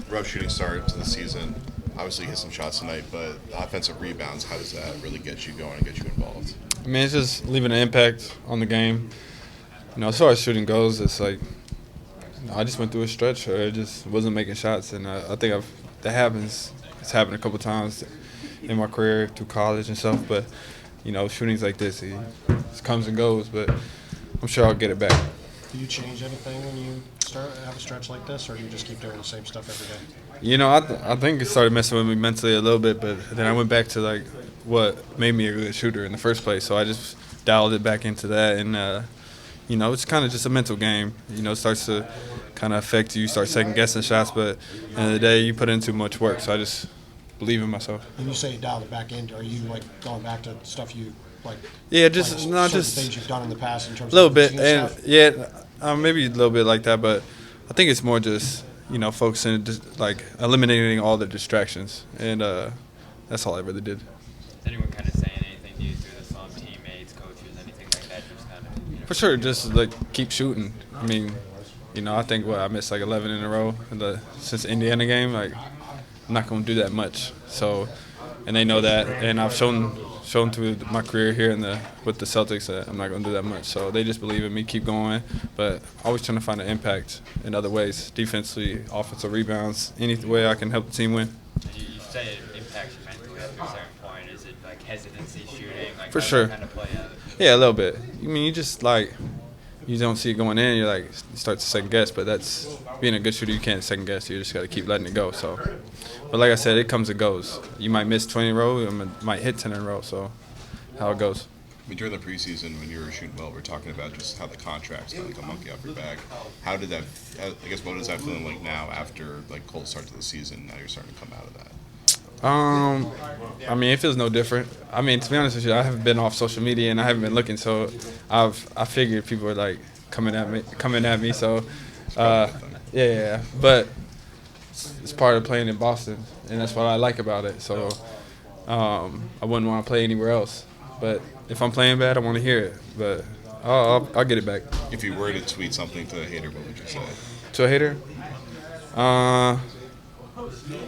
rough shooting start to the season. Obviously, you hit some shots tonight, but offensive rebounds, how does that really get you going and get you involved? I mean, it's just leaving an impact on the game. As far as shooting goes, it's like I just went through a stretch where I just wasn't making shots, and I think that happens. It's happened a couple times in my career through college and stuff, but shootings like this, it comes and goes, but I'm sure I'll get it back. Do you change anything when you have a stretch like this, or do you just keep doing the same stuff every day? I think it started messing with me mentally a little bit, but then I went back to what made me a good shooter in the first place, so I just dialed it back into that, and it's kind of just a mental game. It starts to kind of affect you. You start second guessing shots, but at the end of the day, you put in too much work, so I just believe in myself. When you say dial it back in, are you going back to stuff you just things you've done in the past in terms a little of bit, stuff? and maybe a little bit like that, but I think it's more just focusing, just eliminating all the distractions, and that's all I really did. Is anyone kind of saying anything to you through the SLUMP, teammates, coaches, anything like that? Just kind of for sure, just keep shooting. I mean, I think I missed 11 in a row since the Indiana game. I'm not going to do that much. So, and they know that, and I've shown through my career here with the Celtics that I'm not going to do that much. So they just believe in me, keep going. But always trying to find an impact in other ways, defensively, offensive rebounds, any way I can help the team win. You say it impacts you mentally after a certain point. Is it hesitancy shooting? For sure. Kind of play out? Yeah, a little bit. I mean, you just you don't see it going in, you start to second guess, but that's being a good shooter, you can't second guess, you just got to keep letting it go. So, but like I said, it comes and goes. You might miss 20 in a row, you might hit 10 in a row, so how it goes. I mean, during the preseason, when you were shooting well, we are talking about just how the contract's like a monkey off your back. How did that, I guess, what is that feeling like now after cold start to the season, now you're starting to come out of that? I mean, it feels no different. I mean, to be honest with you, I haven't been off social media and I haven't been looking, so I figured people were coming at me. So, yeah. But it's part of playing in Boston, and that's what I like about it. So, I wouldn't want to play anywhere else. But if I'm playing bad, I want to hear it. But I'll get it back. If you were to tweet something to a hater, what would you say? To a hater? I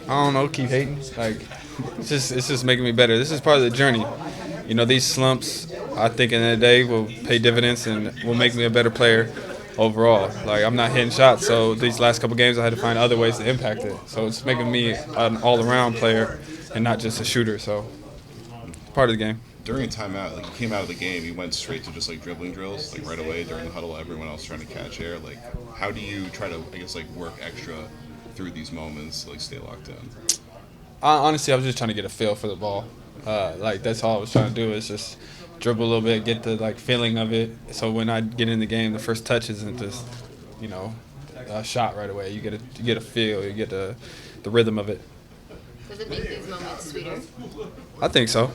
don't know, keep hating. It's just making me better. This is part of the journey. These slumps, I think, in the day will pay dividends and will make me a better player overall. I'm not hitting shots, so these last couple games I had to find other ways to impact it. So it's making me an all-around player and not just a shooter. So it's part of the game. During a timeout, you came out of the game, you went straight to just dribbling drills, right away during the huddle, everyone else trying to catch air. How do you try to, work extra through these moments, stay locked in? Honestly, I was just trying to get a feel for the ball. That's all I was trying to do is just dribble a little bit, get the feeling of it. So when I get in the game, the first touch isn't just a shot right away. You get a feel, you get the rhythm of it. Does it make these moments sweeter? I think so.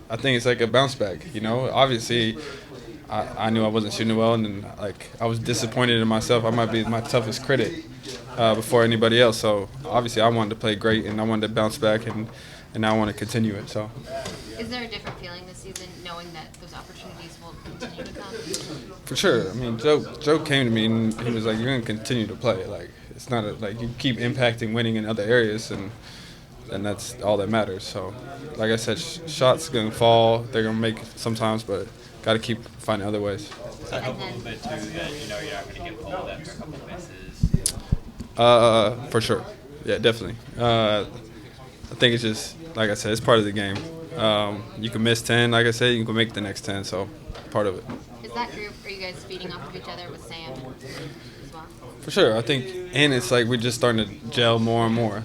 I think it's a bounce back. Obviously, I knew I wasn't shooting well, and then, I was disappointed in myself. I might be my toughest critic before anybody else. So obviously, I wanted to play great, and I wanted to bounce back, and I want to continue it. So, is there a different feeling this season, knowing that those opportunities will continue to come? For sure. I mean, Joe came to me and he was like, "You're going to continue to play. It's not you keep impacting, winning in other areas, and that's all that matters." So, like I said, shots going to fall. They're going to make sometimes, but got to keep finding other ways. Talk a little bit too that you're not going to get pulled after a couple of misses. For sure. Yeah, definitely. I think it's just, like I said, it's part of the game. You can miss 10, like I said, you can make the next 10, so part of it. Is that group, are you guys feeding off of each other with Sam as well? For sure, I think, and it's we're just starting to gel more and more.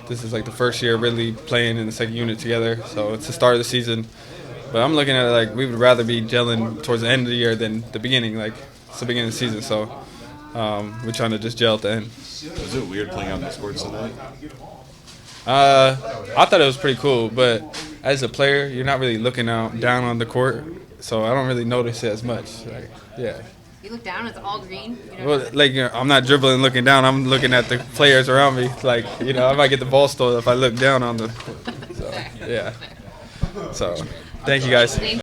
This is the first year really playing in the second unit together, so it's the start of the season. But I'm looking at it we would rather be gelling towards the end of the year than the beginning. It's the beginning of the season, so we're trying to just gel at the end. Was it weird playing on this court tonight? I thought it was pretty cool, but as a player, you're not really looking down on the court, so I don't really notice it as much. Yeah. You look down, it's all green. I'm not dribbling, looking down. I'm looking at the players around me. I might get the ball stolen if I look down on the. So, yeah. So, thank you guys.